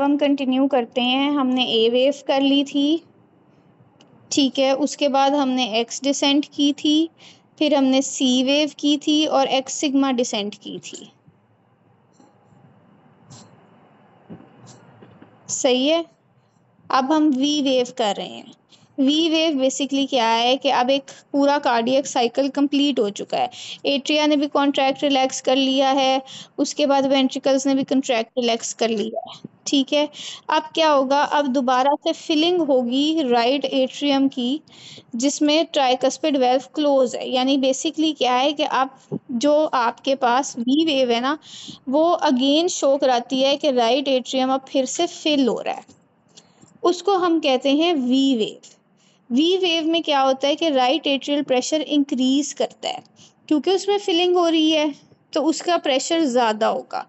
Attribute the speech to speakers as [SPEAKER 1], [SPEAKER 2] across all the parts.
[SPEAKER 1] अब हम कंटिन्यू करते हैं। हमने ए वेव कर ली थी, ठीक है। उसके बाद हमने एक्स डिसेंट की थी, फिर हमने सी वेव की थी और एक्स सिग्मा डिसेंट की थी। सही है। अब हम वी वेव कर रहे हैं। वी वेव बेसिकली क्या है कि अब एक पूरा कार्डियक साइकिल कंप्लीट हो चुका है। एट्रिया ने भी कॉन्ट्रैक्ट रिलैक्स कर लिया है, उसके बाद वेंट्रिकल्स ने भी कॉन्ट्रैक्ट रिलैक्स कर लिया है, ठीक है। अब क्या होगा, अब दोबारा से फिलिंग होगी राइट एट्रियम की, जिसमें ट्राइकस्पिड वेल्व क्लोज है। यानी बेसिकली क्या है कि अब जो आपके पास वी वेव है ना, वो अगेन शो कराती है कि राइट एट्रियम अब फिर से फिल हो रहा है। उसको हम कहते हैं वी वेव। वी वेव में क्या होता है कि राइट एट्रियल प्रेशर इंक्रीज करता है, क्योंकि उसमें फिलिंग हो रही है तो उसका प्रेशर ज़्यादा होगा,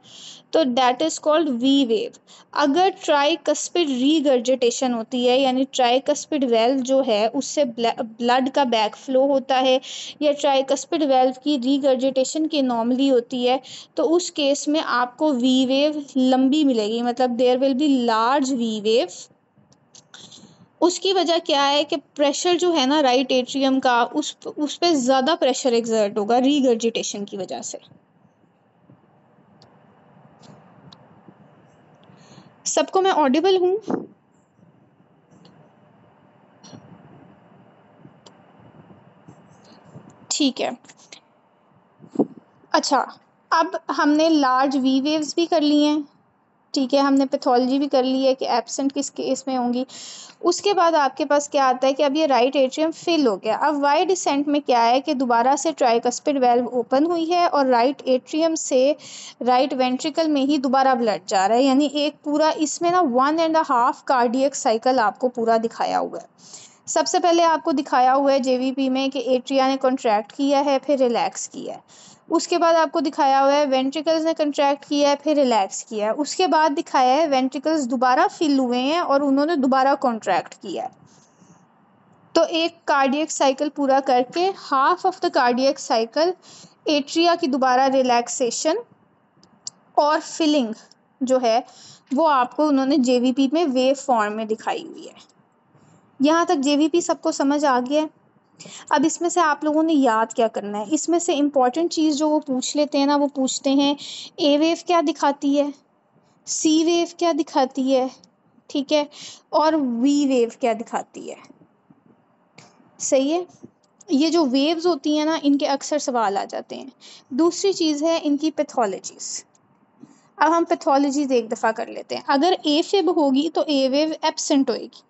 [SPEAKER 1] तो that is called V wave. अगर ट्राइकस्पिड रीगर्जिटेशन होती है, यानी ट्राइकस्पिड वेल्व जो है उससे ब्लड का बैक फ्लो होता है, या ट्राइकस्पिड वेल्व की रीगर्जिटेशन की नॉर्मली होती है, तो उस केस में आपको वी वेव लंबी मिलेगी, मतलब there will be large V wave. उसकी वजह क्या है कि प्रेशर जो है ना राइट एट्रियम का, उस पे ज़्यादा प्रेशर एक्सर्ट होगा रीगर्जिटेशन की वजह से। सबको मैं ऑडिबल हूँ? ठीक है। अच्छा, अब हमने लार्ज वी वेव्स भी कर ली हैं, ठीक है। हमने पैथोलॉजी भी कर ली है कि एब्सेंट किस केस में होंगी। उसके बाद आपके पास क्या आता है कि अब ये राइट एट्रियम फिल हो गया। अब वाई डिसेंट में क्या है कि दोबारा से ट्राइकस्पिड वेल्व ओपन हुई है और राइट एट्रियम से राइट वेंट्रिकल में ही दोबारा ब्लड जा रहा है, यानी एक पूरा इसमें ना 1.5 कार्डियक साइकिल आपको पूरा दिखाया हुआ है। सबसे पहले आपको दिखाया हुआ है जेवीपी में कि एट्रिया ने कॉन्ट्रैक्ट किया है फिर रिलैक्स किया है। उसके बाद आपको दिखाया हुआ है वेंट्रिकल्स ने कॉन्ट्रैक्ट किया है फिर रिलैक्स किया है। उसके बाद दिखाया है वेंट्रिकल्स दोबारा फिल हुए हैं और उन्होंने दोबारा कॉन्ट्रैक्ट किया है। तो एक कार्डियक साइकिल पूरा करके half of the cardiac cycle atria की दोबारा रिलैक्सेशन और फिलिंग जो है वो आपको उन्होंने जेवीपी में वेव फॉर्म में दिखाई हुई है। यहाँ तक जेवीपी सबको समझ आ गया है? अब इसमें से आप लोगों ने याद क्या करना है, इसमें से इम्पॉर्टेंट चीज़ जो वो पूछ लेते हैं ना, वो पूछते हैं ए वेव क्या दिखाती है, सी वेव क्या दिखाती है, ठीक है, और वी वेव क्या दिखाती है। सही है। ये जो वेव्स होती हैं ना, इनके अक्सर सवाल आ जाते हैं। दूसरी चीज़ है इनकी पैथोलॉजीज। अब हम पैथोलॉजीज एक दफ़ा कर लेते हैं। अगर ए फिब होगी तो ए वेव एब्सेंट होएगी।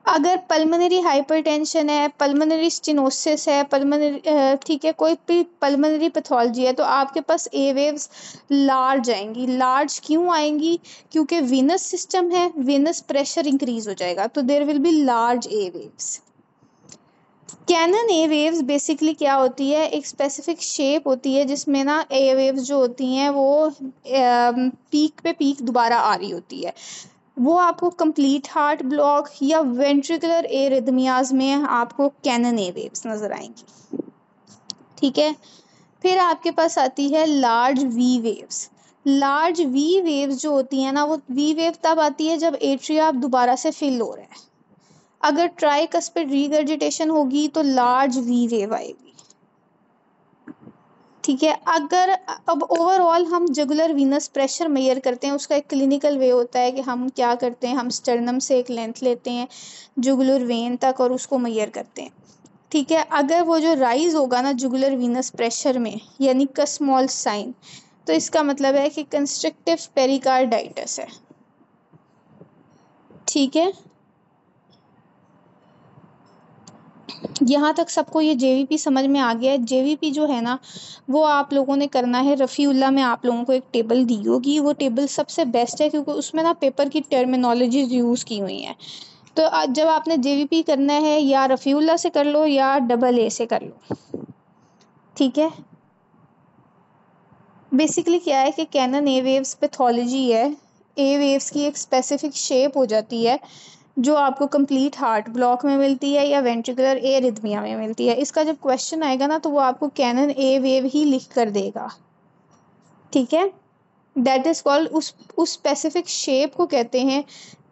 [SPEAKER 1] अगर पल्मोनरी हाइपरटेंशन है, पल्मोनरी स्टेनोसिस है, पल्मोनरी ठीक है, कोई भी पल्मोनरी पैथोलॉजी है, तो आपके पास ए वेव्स लार्ज आएंगी। लार्ज क्यों आएंगी? क्योंकि वीनस सिस्टम है, वीनस प्रेशर इंक्रीज हो जाएगा, तो there will be large A waves. Cannon A waves basically क्या होती है, एक स्पेसिफिक शेप होती है जिसमें ना ए वेव्स जो होती हैं वो पीक पे पीक दोबारा आ रही होती है। वो आपको कंप्लीट हार्ट ब्लॉक या वेंट्रिकुलर एरिथमियाज में आपको कैनन ए वेव्स नजर आएंगी, ठीक है। फिर आपके पास आती है large V waves. Large V waves जो होती हैं ना, वो वी वेव तब आती है जब एट्रिया दोबारा से फिल हो रहा है। अगर ट्राइकस्पिड रीगर्जिटेशन होगी तो लार्ज वी वेव आएगी, ठीक है। अगर अब ओवरऑल हम जुगुलर वीनस प्रेशर मेजर करते हैं, उसका एक क्लिनिकल वे होता है कि हम क्या करते हैं, हम स्टर्नम से एक लेंथ लेते हैं जुगुलर वेन तक और उसको मेजर करते हैं, ठीक है। अगर वो जो राइज होगा ना जुगुलर वीनस प्रेशर में, यानी का स्मॉल साइन, तो इसका मतलब है कि कंस्ट्रक्टिव पेरिकार्डाइटिस है, ठीक है। यहाँ तक सबको ये जेवीपी समझ में आ गया है। जेवीपी जो है ना, वो आप लोगों ने करना है। रफ़ीउल्लाह में आप लोगों को एक टेबल दी होगी, वो टेबल सबसे बेस्ट है क्योंकि उसमें ना पेपर की टर्मिनोलॉजीज यूज़ की हुई हैं। तो जब आपने जेवीपी करना है, या रफ़ीउल्लाह से कर लो या डबल ए से कर लो, ठीक है। बेसिकली क्या है कि कैनन ए वेव्स पैथोलॉजी है। ए वेव्स की एक स्पेसिफिक शेप हो जाती है जो आपको कंप्लीट हार्ट ब्लॉक में मिलती है या वेंट्रिकुलर एरिथमिया में मिलती है। इसका जब क्वेश्चन आएगा ना, तो वो आपको कैनन ए वेव ही लिख कर देगा, ठीक है। दैट इज कॉल्ड, उस स्पेसिफिक शेप को कहते हैं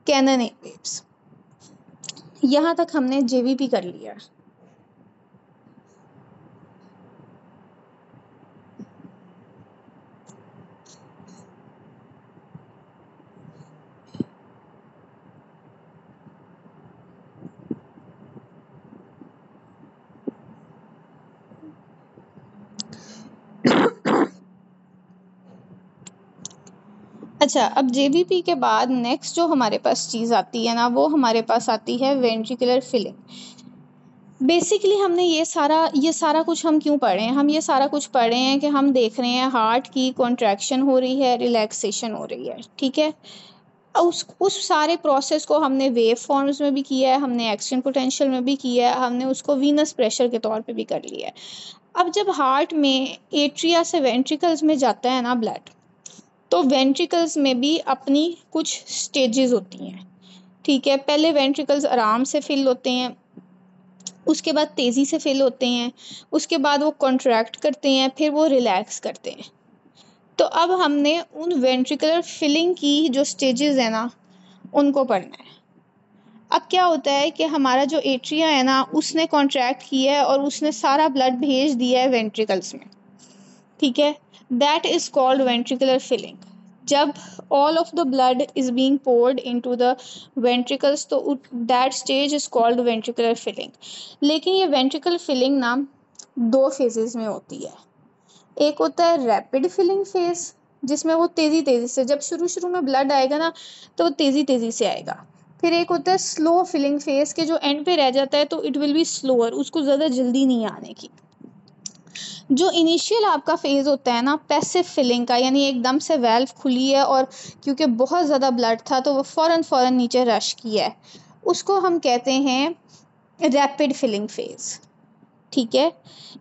[SPEAKER 1] कैनन वेव्स। यहाँ तक हमने जेवीपी कर लिया। अच्छा, अब जेवीपी के बाद नेक्स्ट जो हमारे पास चीज़ आती है ना, वो हमारे पास आती है वेंट्रिकुलर फिलिंग। बेसिकली हमने ये सारा कुछ हम क्यों पढ़ रहे हैं? हम ये सारा कुछ पढ़ रहे हैं कि हम देख रहे हैं हार्ट की कॉन्ट्रैक्शन हो रही है, रिलैक्सेशन हो रही है, ठीक है। उस सारे प्रोसेस को हमने वेव फॉर्म्स में भी किया है, हमने एक्शन पोटेंशियल में भी किया है, हमने उसको वीनस प्रेशर के तौर पे भी कर लिया है। अब जब हार्ट में एट्रिया से वेंट्रिकल्स में जाता है ना ब्लड, तो वेंट्रिकल्स में भी अपनी कुछ स्टेजेस होती हैं, ठीक है। पहले वेंट्रिकल्स आराम से फिल होते हैं, उसके बाद तेज़ी से फिल होते हैं, उसके बाद वो कॉन्ट्रैक्ट करते हैं, फिर वो रिलैक्स करते हैं। तो अब हमने उन वेंट्रिकुलर फिलिंग की जो स्टेजेस है ना, उनको पढ़ना है। अब क्या होता है कि हमारा जो एट्रिया है ना, उसने कॉन्ट्रैक्ट किया है और उसने सारा ब्लड भेज दिया है वेंट्रिकल्स में, ठीक है। That is called ventricular filling. जब all of the blood is being poured into the ventricles, तो that stage is called ventricular filling। लेकिन ये ventricular filling ना दो phases में होती है। एक होता है रैपिड फिलिंग फेज, जिसमें वो तेज़ी से, जब शुरू में ब्लड आएगा ना, तो तेज़ी से आएगा। फिर एक होता है स्लो फिलिंग फेज, के जो एंड पे रह जाता है, तो इट विल बी स्लोअर, उसको ज़्यादा जल्दी नहीं आने की। जो इनिशियल आपका फेज होता है ना पैसिव फिलिंग का, यानी एकदम से वेल्व खुली है और क्योंकि बहुत ज़्यादा ब्लड था तो वो फ़ौरन नीचे रश किया है, उसको हम कहते हैं रैपिड फिलिंग फेज, ठीक है।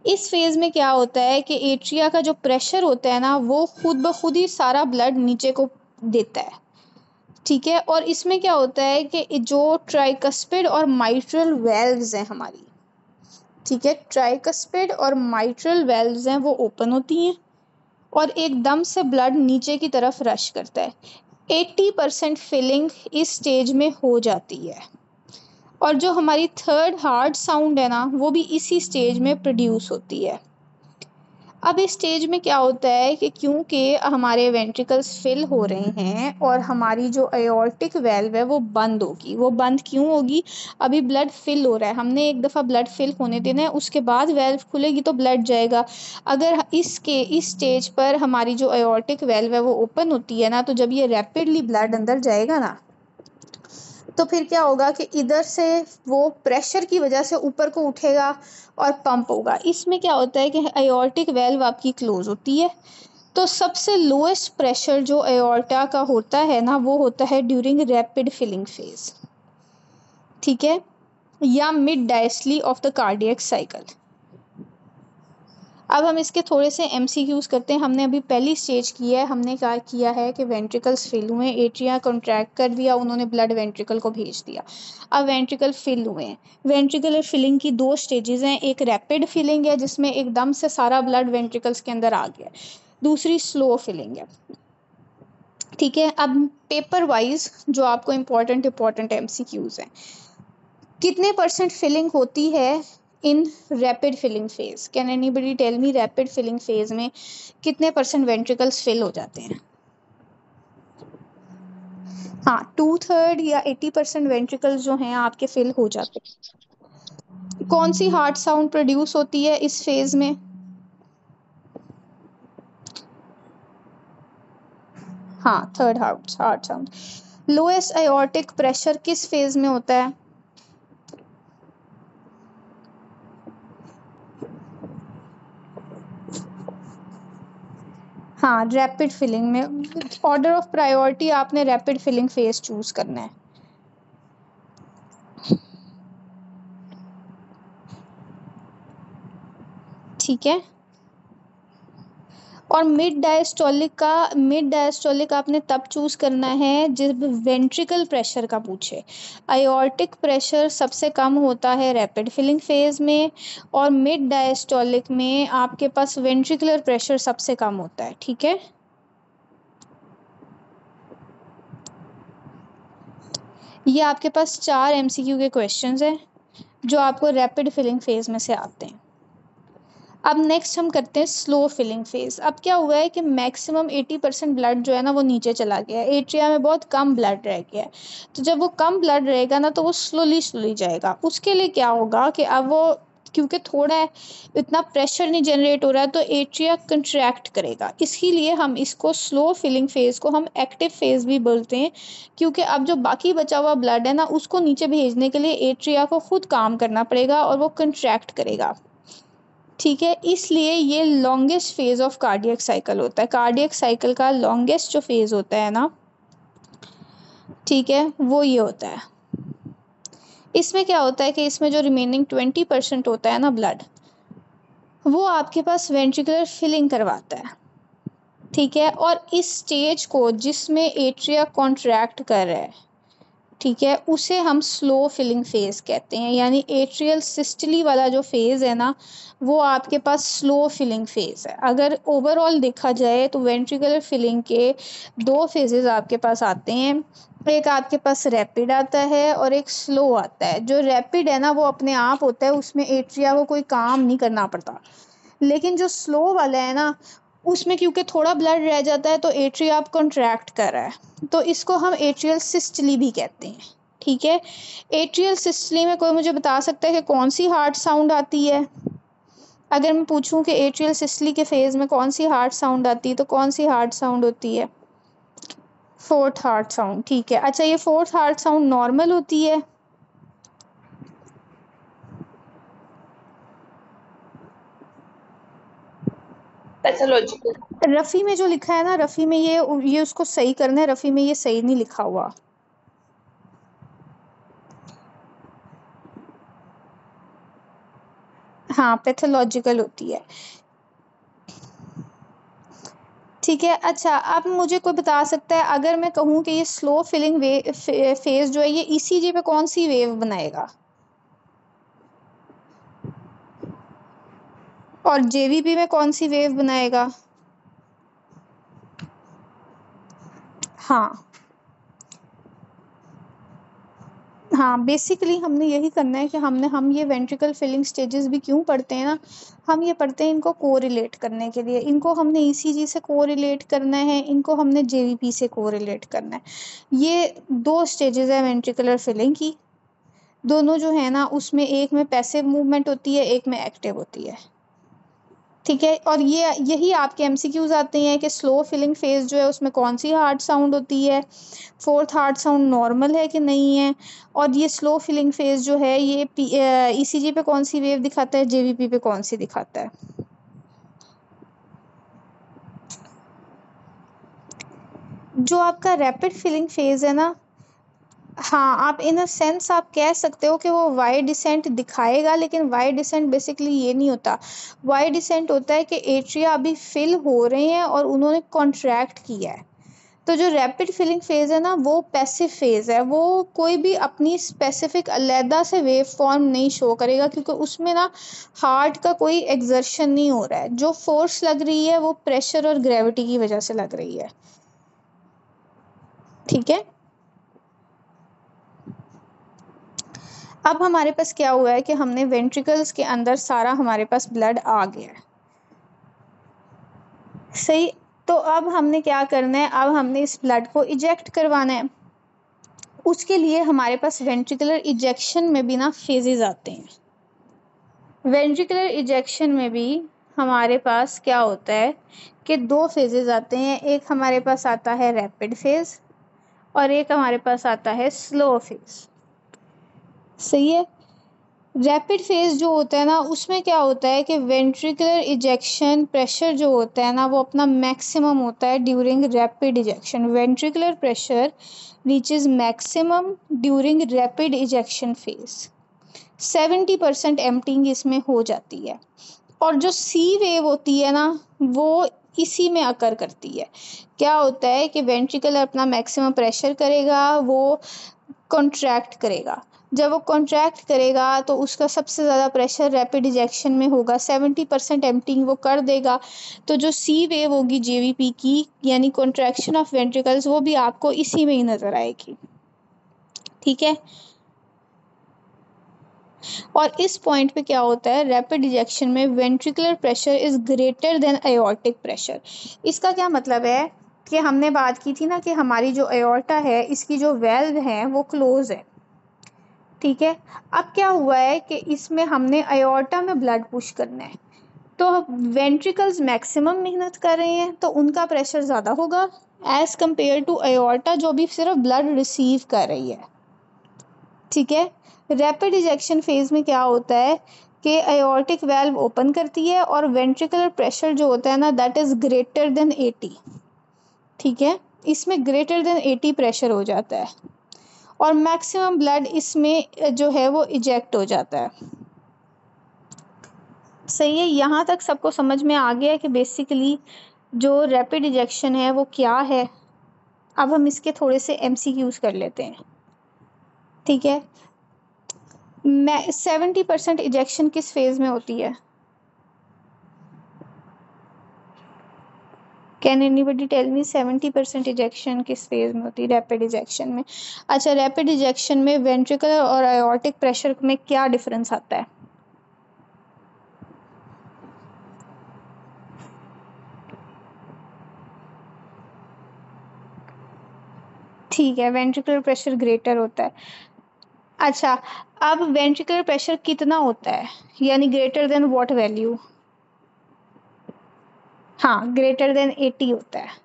[SPEAKER 1] इस फेज में क्या होता है कि एट्रिया का जो प्रेशर होता है ना, वो खुद ब खुद ही सारा ब्लड नीचे को देता है, ठीक है। और इसमें क्या होता है कि जो ट्राइकस्पिड और माइट्रल वेल्व्स हैं हमारी, ठीक है, ट्राइकस्पिड और माइट्रल वेल्व्स हैं, वो ओपन होती हैं और एकदम से ब्लड नीचे की तरफ रश करता है। 80% फिलिंग इस स्टेज में हो जाती है। और जो हमारी थर्ड हार्ड साउंड है ना, वो भी इसी स्टेज में प्रोड्यूस होती है। अब इस स्टेज में क्या होता है कि क्योंकि हमारे वेंट्रिकल्स फिल हो रहे हैं और हमारी जो एओर्टिक वेल्व है वो बंद होगी। वो बंद क्यों होगी? अभी ब्लड फिल हो रहा है, हमने एक दफ़ा ब्लड फिल होने देना है, उसके बाद वेल्व खुलेगी तो ब्लड जाएगा। अगर इस स्टेज पर हमारी जो एओर्टिक वेल्व है वो ओपन होती है ना, तो जब ये रैपिडली ब्लड अंदर जाएगा ना, तो फिर क्या होगा कि इधर से वो प्रेशर की वजह से ऊपर को उठेगा और पंप होगा। इसमें क्या होता है कि एओर्टिक वेल्व आपकी क्लोज होती है, तो सबसे लोएस्ट प्रेशर जो एओर्टा का होता है ना, वो होता है ड्यूरिंग रैपिड फिलिंग फेज, ठीक है, या mid diastole of the cardiac cycle. अब हम इसके थोड़े से MCQs करते हैं। हमने अभी पहली स्टेज की है, हमने क्या किया है कि वेंट्रिकल्स फिल हुए, एट्रिया कॉन्ट्रैक्ट कर दिया, उन्होंने ब्लड वेंट्रिकल को भेज दिया। अब वेंट्रिकल फिल हुए हैं। वेंट्रिकुलर फिलिंग की दो स्टेजेस हैं, एक रैपिड फिलिंग है जिसमें एकदम से सारा ब्लड वेंट्रिकल्स के अंदर आ गया, दूसरी स्लो फिलिंग है, ठीक है। अब पेपर वाइज जो आपको इम्पोर्टेंट MCQs हैं, कितने % फिलिंग होती है in rapid filling phase? Can anybody tell me rapid filling phase में कितने % वेंट्रिकल्स फिल हो जाते हैं? हाँ, 2/3 या 80% वेंट्रिकल्स जो हैं आपके फिल हो जाते हैं। कौन सी हार्ट साउंड प्रोड्यूस होती है इस फेज में? हाँ, third heart sound. Lowest aortic pressure किस फेज में होता है? हाँ, रैपिड फिलिंग में। ऑर्डर ऑफ प्रायोरिटी आपने रैपिड फिलिंग फेज चूज करना है, ठीक है। और मिड डायस्टोलिक आपने तब चूज करना है जब वेंट्रिकल प्रेशर का पूछे। आयोर्टिक प्रेशर सबसे कम होता है रैपिड फिलिंग फेज में, और मिड डायस्टोलिक में आपके पास वेंट्रिकुलर प्रेशर सबसे कम होता है, ठीक है। ये आपके पास 4 MCQ के क्वेश्चंस हैं जो आपको रैपिड फिलिंग फेज में से आते हैं। अब नेक्स्ट हम करते हैं स्लो फिलिंग फेज। अब क्या हुआ है कि मैक्सिमम 80% ब्लड जो है ना वो नीचे चला गया है, एट्रिया में बहुत कम ब्लड रह गया है। तो जब वो कम ब्लड रहेगा ना तो वो स्लोली जाएगा। उसके लिए क्या होगा कि अब वो क्योंकि थोड़ा है, इतना प्रेशर नहीं जनरेट हो रहा है तो एट्रिया कंट्रैक्ट करेगा। इसीलिए हम इसको स्लो फिलिंग फेज को हम एक्टिव फेज भी बोलते हैं, क्योंकि अब जो बाकी बचा हुआ ब्लड है ना उसको नीचे भेजने के लिए एट्रिया को खुद काम करना पड़ेगा और वो कंट्रैक्ट करेगा। ठीक है, इसलिए ये longest phase of cardiac cycle होता है। कार्डियक साइकिल का लॉन्गेस्ट जो फेज होता है ना, ठीक है, वो ये होता है। इसमें क्या होता है कि इसमें जो रिमेनिंग 20% होता है ना ब्लड, वो आपके पास वेंट्रिकुलर फिलिंग करवाता है। ठीक है, और इस स्टेज को जिसमें एट्रिया कॉन्ट्रैक्ट कर रहा है, ठीक है, उसे हम स्लो फिलिंग फेज कहते हैं। यानी एट्रियल सिस्टली वाला जो फेज है ना वो आपके पास स्लो फिलिंग फेज है। अगर ओवरऑल देखा जाए तो वेंट्रिकुलर फिलिंग के 2 फेजेस आपके पास आते हैं। एक आपके पास रैपिड आता है और एक स्लो आता है। जो रैपिड है ना वो अपने आप होता है, उसमें एट्रिया को कोई काम नहीं करना पड़ता। लेकिन जो स्लो वाला है ना उसमें क्योंकि थोड़ा ब्लड रह जाता है तो एट्रिया आप कॉन्ट्रैक्ट कर रहा है, तो इसको हम एट्रियल सिस्टली भी कहते हैं। ठीक है, एट्रियल सिस्टली में कोई मुझे बता सकता है कि कौन सी हार्ट साउंड आती है? अगर मैं पूछूं कि एट्रियल सिस्टली के फेज में कौन सी हार्ट साउंड आती है तो कौन सी हार्ट साउंड होती है? Fourth heart sound. ठीक है, अच्छा ये फोर्थ हार्ट साउंड नॉर्मल होती है?
[SPEAKER 2] पैथोलॉजिकल।
[SPEAKER 1] रफ़ी में जो लिखा है ना, रफ़ी में ये उसको सही करना है, रफ़ी में ये सही नहीं लिखा हुआ। हाँ, पैथोलॉजिकल होती है। ठीक है, अच्छा अब मुझे कोई बता सकता है अगर मैं कहूँ कि ये स्लो फिलिंग फेज जो है ये ईसीजी पे कौन सी वेव बनाएगा और जेवीपी में कौन सी वेव बनाएगा? हाँ हाँ, बेसिकली हमने यही करना है कि हम ये वेंट्रिकल फिलिंग स्टेजेस भी क्यों पढ़ते हैं ना, हम ये पढ़ते हैं इनको कोरिलेट करने के लिए। इनको हमने ईसीजी से कोरिलेट करना है, इनको हमने जेवीपी से कोरिलेट करना है। ये 2 स्टेजेस है वेंट्रिकुलर फिलिंग की। दोनों जो है ना उसमें एक में पैसिव मूवमेंट होती है, एक में एक्टिव होती है। ठीक है, और ये यही आपके एमसीक्यूज आते हैं कि स्लो फिलिंग फेज जो है उसमें कौन सी हार्ट साउंड होती है, फोर्थ हार्ट साउंड नॉर्मल है कि नहीं है, और ये स्लो फिलिंग फेज जो है ये ईसीजी पे कौन सी वेव दिखाता है, जेवीपी पे कौन सी दिखाता है। जो आपका रैपिड फिलिंग फेज है ना, हाँ, आप इन अ सेंस आप कह सकते हो कि वो वाई डिसेंट दिखाएगा, लेकिन वाई डिसेंट बेसिकली ये नहीं होता। वाई डिसेंट होता है कि एट्रिया अभी फिल हो रहे हैं और उन्होंने कॉन्ट्रैक्ट किया है। तो जो रैपिड फिलिंग फेज है ना वो पैसिव फेज है, वो कोई भी अपनी स्पेसिफिक अलहदा से वेव फॉर्म नहीं शो करेगा, क्योंकि उसमें ना हार्ट का कोई एक्सर्शन नहीं हो रहा है। जो फोर्स लग रही है वो प्रेशर और ग्रेविटी की वजह से लग रही है। ठीक है, अब हमारे पास क्या हुआ है कि हमने वेंट्रिकल्स के अंदर सारा हमारे पास ब्लड आ गया है, सही। तो अब हमने क्या करना है, अब हमने इस ब्लड को इजेक्ट करवाना है। उसके लिए हमारे पास वेंट्रिकुलर इजेक्शन में भी ना फेजेस आते हैं। वेंट्रिकुलर इजेक्शन में भी हमारे पास क्या होता है कि 2 फेजेस आते हैं। एक हमारे पास आता है रैपिड फेज और एक हमारे पास आता है स्लो फेज। सही है, रैपिड फेज जो होता है ना उसमें क्या होता है कि वेंट्रिकुलर इजेक्शन प्रेशर जो होता है ना वो अपना मैक्सिमम होता है during rapid ejection. Ventricular pressure reaches maximum during rapid ejection phase. 70% emptying इसमें हो जाती है, और जो सी वेव होती है ना वो इसी में अकर करती है। क्या होता है कि वेंट्रिकल अपना मैक्सिमम प्रेशर करेगा, वो कॉन्ट्रैक्ट करेगा। जब वो कॉन्ट्रैक्ट करेगा तो उसका सबसे ज़्यादा प्रेशर रैपिड इजेक्शन में होगा, 70% एम्प्टिंग वो कर देगा। तो जो सी वेव होगी जेवीपी की यानी कॉन्ट्रैक्शन ऑफ वेंट्रिकल्स, वो भी आपको इसी में ही नज़र आएगी। ठीक है। और इस पॉइंट पे क्या होता है, रैपिड इजेक्शन में ventricular pressure is greater than aortic pressure. इसका क्या मतलब है कि हमने बात की थी ना कि हमारी जो एयोर्टा है इसकी जो वेल्व है वो क्लोज है, ठीक है। अब क्या हुआ है कि इसमें हमने एयोर्टा में ब्लड पुश करना है, तो वेंट्रिकल्स मैक्सिमम मेहनत कर रहे हैं तो उनका प्रेशर ज़्यादा होगा एज कंपेयर टू एयोर्टा जो भी सिर्फ ब्लड रिसीव कर रही है, ठीक है। रैपिड इजेक्शन फेज में क्या होता है कि एयोर्टिक वेल्व ओपन करती है और वेंट्रिकुलर प्रेशर जो होता है ना दैट इज़ ग्रेटर देन 80, ठीक है। इसमें ग्रेटर देन 80 प्रेशर हो जाता है और मैक्सिमम ब्लड इसमें जो है वो इजेक्ट हो जाता है। सही है, यहाँ तक सबको समझ में आ गया है कि बेसिकली जो रैपिड इजेक्शन है वो क्या है। अब हम इसके थोड़े से एमसीक्यूज कर लेते हैं, ठीक है। 70% इजेक्शन किस फेज में होती है? Can anybody tell me 70% ejection किस फेज में होती है रैपिड इजेक्शन में? अच्छा, रैपिड इजेक्शन में वेंट्रिकुलर और आयोर्टिक प्रेशर में क्या डिफरेंस आता है? ठीक है, वेंट्रिकुलर प्रेशर ग्रेटर होता है। अच्छा, अब वेंट्रिकुलर प्रेशर कितना होता है, यानी ग्रेटर देन व्हाट वैल्यू? हाँ, ग्रेटर देन 80 होता है।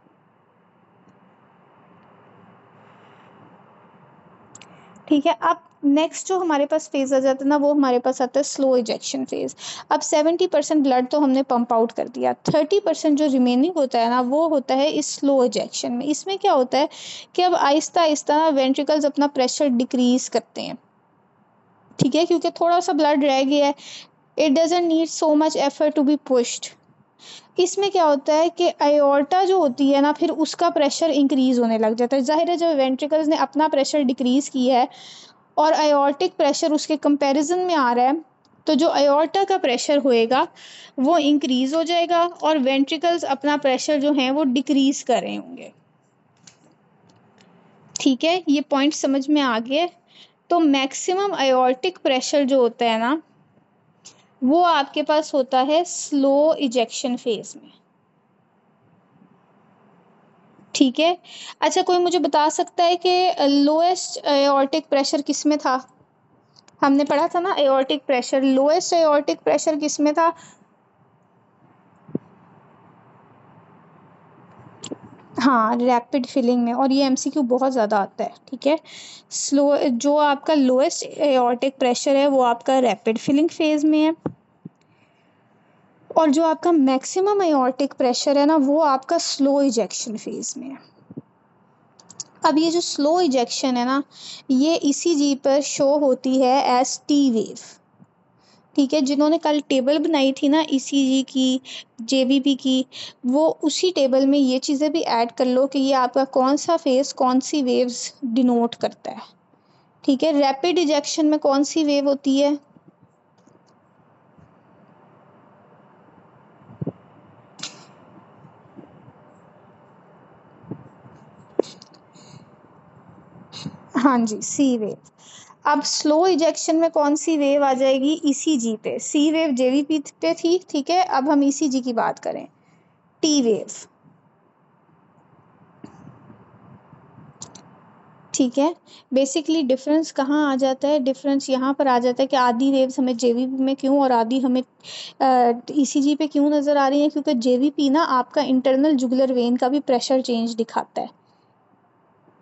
[SPEAKER 1] ठीक है, अब नेक्स्ट जो हमारे पास फेज आ जाता है ना वो हमारे पास आता है स्लो इजेक्शन फेज। अब 70% ब्लड तो हमने पंप आउट कर दिया, 30% जो रिमेनिंग होता है ना वो होता है इस स्लो इजेक्शन में। इसमें क्या होता है कि अब आहिस्ता आहिस्ता वेंट्रिकल्स अपना प्रेशर डिक्रीज करते हैं, ठीक है, क्योंकि थोड़ा सा ब्लड रह गया है, it doesn't need so much effort to be pushed. इसमें क्या होता है कि आयोर्टा जो होती है ना फिर उसका प्रेशर इंक्रीज होने लग जाता है। जाहिर है जब वेंट्रिकल्स ने अपना प्रेशर डिक्रीज किया है और आयोर्टिक प्रेशर उसके कंपैरिजन में आ रहा है, तो जो आयोर्टा का प्रेशर होएगा वो इंक्रीज हो जाएगा और वेंट्रिकल्स अपना प्रेशर जो है वो डिक्रीज कर रहे होंगे, ठीक है। ये पॉइंट समझ में आ गया। तो मैक्सिमम आयोर्टिक प्रेशर जो होता है ना वो आपके पास होता है स्लो इजेक्शन फेज में, ठीक है। अच्छा, कोई मुझे बता सकता है कि लोएस्ट एयोर्टिक प्रेशर किस में था? हमने पढ़ा था ना एयोर्टिक प्रेशर, लोएस्ट एयोर्टिक प्रेशर किस में था? हाँ, रैपिड फिलिंग में। और ये एमसीक्यू बहुत ज़्यादा आता है, ठीक है। स्लो जो आपका लोएस्ट एयोर्टिक प्रेशर है वो आपका रैपिड फिलिंग फेज में है और जो आपका मैक्सिमम एयोर्टिक प्रेशर है ना वो आपका स्लो इजेक्शन फेज में है। अब ये जो स्लो इजेक्शन है ना ये ईसीजी पर शो होती है एज टी वेव, ठीक है। जिन्होंने कल टेबल बनाई थी ना ईसीजी की, जेबीपी की, वो उसी टेबल में ये चीज़ें भी ऐड कर लो कि ये आपका कौन सा फेज कौन सी वेव्स डिनोट करता है, ठीक है। रैपिड इजेक्शन में कौन सी वेव होती है? हाँ जी, सी वेव। अब स्लो इजेक्शन में कौन सी वेव आ जाएगी? ईसीजी पे। सी वेव जेबीपी पे थी, ठीक है। अब हम ईसीजी की बात करें, टी वेव, ठीक है। बेसिकली डिफरेंस कहाँ आ जाता है? डिफरेंस यहाँ पर आ जाता है कि आधी वेव्स हमें जेवीपी में क्यों और आधी हमें ईसीजी पे क्यों नज़र आ रही है, क्योंकि जेवीपी ना आपका इंटरनल जुगुलर वेन का भी प्रेशर चेंज दिखाता है,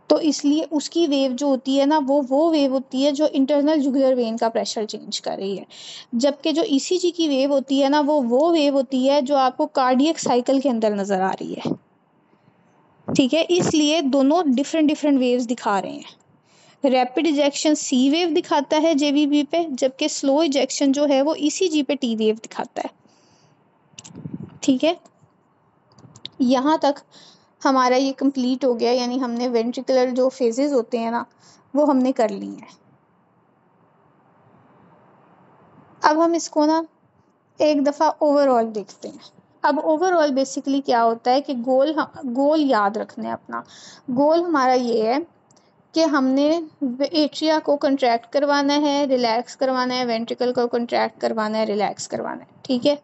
[SPEAKER 1] तो इसलिए उसकी वेव जो होती है ना वो वेव होती है जो इंटरनल जुगुलर वेन का प्रेशर चेंज कर रही है, जबकि जो ईसीजी की वेव होती है ना वो वेव होती है जो आपको कार्डियक साइकिल के अंदर नज़र आ रही है, ठीक है। इसलिए दोनों डिफरेंट डिफरेंट वेव्स दिखा रहे हैं। रैपिड इजेक्शन सी वेव दिखाता है जेवीबी पे, जबकि स्लो इजेक्शन जो है वो ईसीजी पे टी वेव दिखाता है, ठीक है। यहाँ तक हमारा ये कंप्लीट हो गया, यानी हमने वेंट्रिकुलर जो फेजेस होते हैं ना वो हमने कर ली हैं। अब हम इसको ना एक दफ़ा ओवरऑल देखते हैं। अब ओवरऑल बेसिकली क्या होता है कि गोल याद रखना है अपना। गोल हमारा ये है कि हमने एट्रिया को कंट्रैक्ट करवाना है, रिलैक्स करवाना है, वेंट्रिकल को कंट्रैक्ट करवाना है, रिलैक्स करवाना है, ठीक है।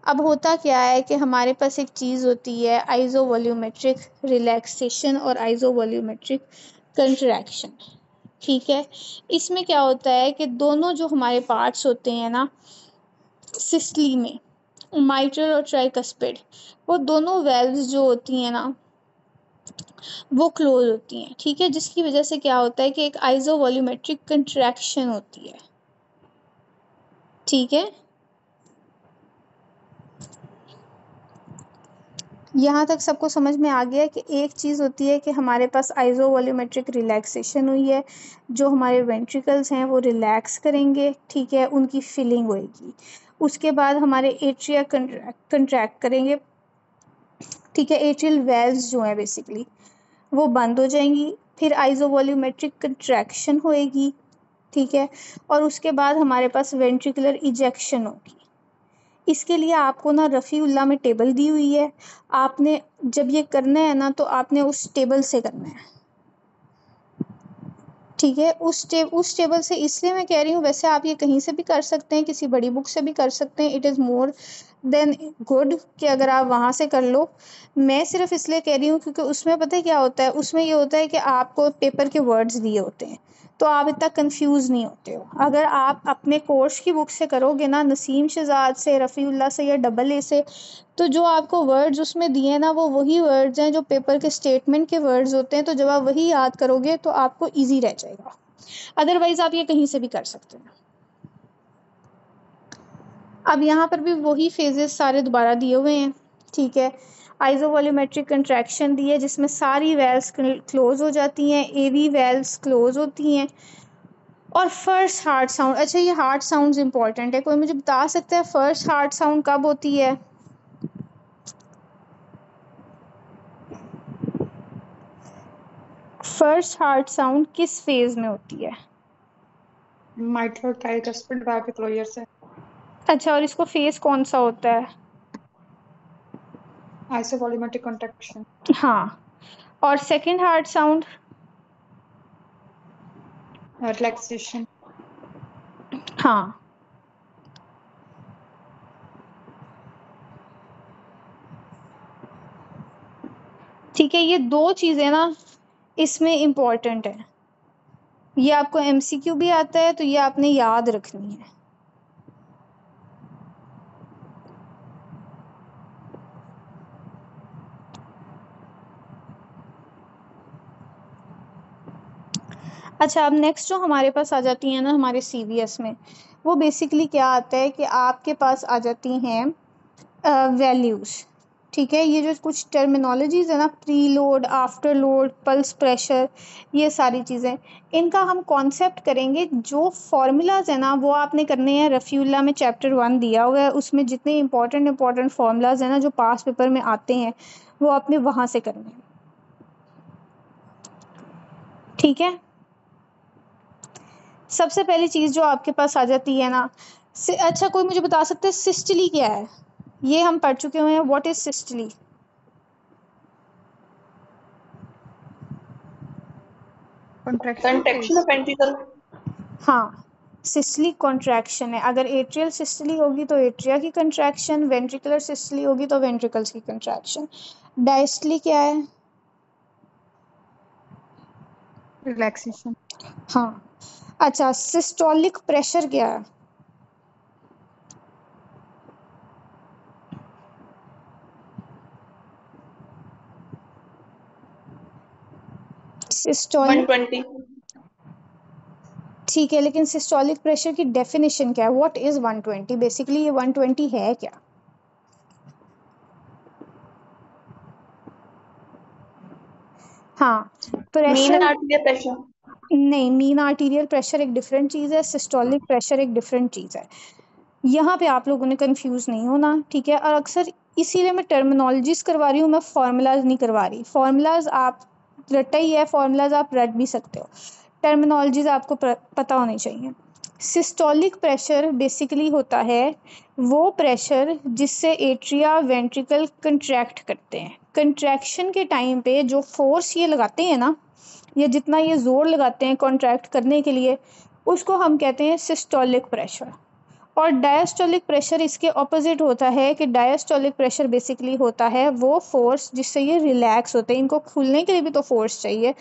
[SPEAKER 1] अब होता क्या है कि हमारे पास एक चीज़ होती है आइसोवॉल्यूमेट्रिक रिलैक्सेशन और आइसोवॉल्यूमेट्रिक कंट्रैक्शन, ठीक है। इसमें क्या होता है कि दोनों जो हमारे पार्ट्स होते हैं ना सिस्टली में, माइट्रल और ट्राइकस्पिड, वो दोनों वेल्व्स जो होती हैं ना वो क्लोज होती हैं, ठीक है। जिसकी वजह से क्या होता है कि एक आइसोवॉल्यूमेट्रिक कंट्रैक्शन होती है, ठीक है। यहाँ तक सबको समझ में आ गया कि एक चीज़ होती है कि हमारे पास आइसोवॉल्यूमेट्रिक रिलैक्सेशन हुई है, जो हमारे वेंट्रिकल्स हैं वो रिलैक्स करेंगे, ठीक है, उनकी फिलिंग होएगी। उसके बाद हमारे एट्रिया कंट्रैक्ट करेंगे, ठीक है, एट्रियल वेल्व्स जो हैं बेसिकली वो बंद हो जाएंगी, फिर आइसोवॉल्यूमेट्रिक कंट्रैक्शन होएगी, ठीक है, और उसके बाद हमारे पास वेंट्रिकुलर इजेक्शन होगी। इसके लिए आपको ना रफ़ीउल्लाह में टेबल दी हुई है, आपने जब ये करना है ना तो आपने उस टेबल से करना है, ठीक है। उस टेबल से इसलिए मैं कह रही हूँ, वैसे आप ये कहीं से भी कर सकते हैं, किसी बड़ी बुक से भी कर सकते हैं, it is more than good कि अगर आप वहाँ से कर लो। मैं सिर्फ इसलिए कह रही हूँ क्योंकि उसमें पता है क्या होता है, उसमें ये होता है कि आपको पेपर के वर्ड्स दिए होते हैं तो आप इतना कंफ्यूज नहीं होते हो। अगर आप अपने कोर्स की बुक से करोगे ना, नसीम शहजाद से, रफ़ीउल्लाह से या डबल ए से, तो जो आपको वर्ड्स उसमें दिए हैं ना वो वही वर्ड्स हैं जो पेपर के स्टेटमेंट के वर्ड्स होते हैं, तो जब आप वही याद करोगे तो आपको ईजी रह जाएगा। अदरवाइज आप ये कहीं से भी कर सकते हैं। अब यहाँ पर भी वही फेजेस सारे दोबारा दिए हुए हैं, ठीक है। आइसोवॉल्यूमेट्रिक कंट्रैक्शन दी है जिसमें सारी वेल्व्स क्लोज हो जाती हैं, एवी वेल्व्स क्लोज होती हैं, और फर्स्ट हार्ट साउंड। अच्छा, ये हार्ट साउंड्स इंपॉर्टेंट है, कोई मुझे बता सकता है फर्स्ट हार्ट साउंड कब होती है? फर्स्ट हार्ट साउंड किस फेज में होती है?
[SPEAKER 2] माइट्रल ट्राइकस्पिड वैपिक लोअर से।
[SPEAKER 1] अच्छा, और इसको फेज कौन सा होता है?
[SPEAKER 2] आइसोवॉल्यूमेट्रिक कंट्रैक्शन।
[SPEAKER 1] हाँ, और सेकंड हार्ट साउंड?
[SPEAKER 2] रिलैक्सेशन।
[SPEAKER 1] हाँ, ठीक है। ये दो चीज़ें ना इसमें इम्पॉर्टेंट है, ये आपको एमसीक्यू भी आता है तो ये आपने याद रखनी है। अच्छा, अब नेक्स्ट जो हमारे पास आ जाती हैं ना हमारे सीवीएस में, वो बेसिकली क्या आता है कि आपके पास आ जाती हैं वैल्यूज़, ठीक है। ये जो कुछ टर्मिनोलॉजीज है ना, pre load, after load, pulse pressure, ये सारी चीज़ें, इनका हम कॉन्सेप्ट करेंगे। जो फार्मूलाज है ना वो आपने करने हैं, रफ़ीउल्लाह में चैप्टर 1 दिया हुआ है, उसमें जितने इंपॉर्टेंट फार्मूलाज हैं ना जो पास पेपर में आते हैं वो आपने वहाँ से करने हैं, ठीक है। सबसे पहली चीज़ जो आपके पास आ जाती है ना, अच्छा कोई मुझे बता सकते हैं सिस्टली क्या है? ये हम पढ़ चुके हुए हैं, what is systole?
[SPEAKER 2] Contraction of ventricle.
[SPEAKER 1] हाँ, सिस्टली कॉन्ट्रैक्शन है। अगर एट्रियल सिस्टली होगी तो एट्रिया की कंट्रैक्शन, वेंट्रिकुलर सिस्टली होगी तो वेंट्रिकल्स की कंट्रैक्शन। डायस्टली क्या है?
[SPEAKER 2] रिलैक्सेशन।
[SPEAKER 1] हाँ, अच्छा, सिस्टोलिक प्रेशर क्या है? सिस्टोलिक
[SPEAKER 2] 120।
[SPEAKER 1] ठीक है, लेकिन सिस्टोलिक प्रेशर की डेफिनेशन क्या है? What is 120? बेसिकली ये 120 है क्या? हाँ,
[SPEAKER 2] मीन
[SPEAKER 1] प्रेशर
[SPEAKER 2] आर्टीरियल प्रेशर।
[SPEAKER 1] नहीं, मीन आर्टीरियल प्रेशर एक डिफरेंट चीज़ है, सिस्टोलिक प्रेशर एक डिफरेंट चीज़ है। यहाँ पे आप लोगों ने कंफ्यूज नहीं होना, ठीक है। और अक्सर इसीलिए मैं टर्मिनोलॉजीज करवा रही हूँ, मैं फार्मूलाज नहीं करवा रही। फार्मूलाज आप रटा ही है, फार्मूलाज आप रट भी सकते हो, टर्मिनोलॉजीज आपको पता होनी चाहिए। सिस्टोलिक प्रेशर बेसिकली होता है वो प्रेशर जिससे एट्रिया वेंट्रिकल कंट्रैक्ट करते हैं, कंट्रैक्शन के टाइम पे जो फोर्स ये लगाते हैं ना, या जितना ये ज़ोर लगाते हैं कॉन्ट्रैक्ट करने के लिए, उसको हम कहते हैं सिस्टोलिक प्रेशर। और डायस्टोलिक प्रेशर इसके ऑपोजिट होता है कि डायस्टोलिक प्रेशर बेसिकली होता है वो फोर्स जिससे ये रिलैक्स होते हैं। इनको खुलने के लिए भी तो फोर्स चाहिए,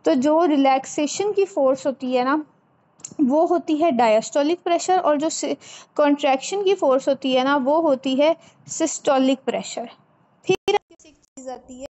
[SPEAKER 1] तो जो रिलैक्सेशन की फोर्स होती है ना वो होती है डायस्टोलिक प्रेशर, और जो कॉन्ट्रैक्शन की फोर्स होती है ना वो होती है सिस्टोलिक प्रेशर। फिर एक चीज़ आती है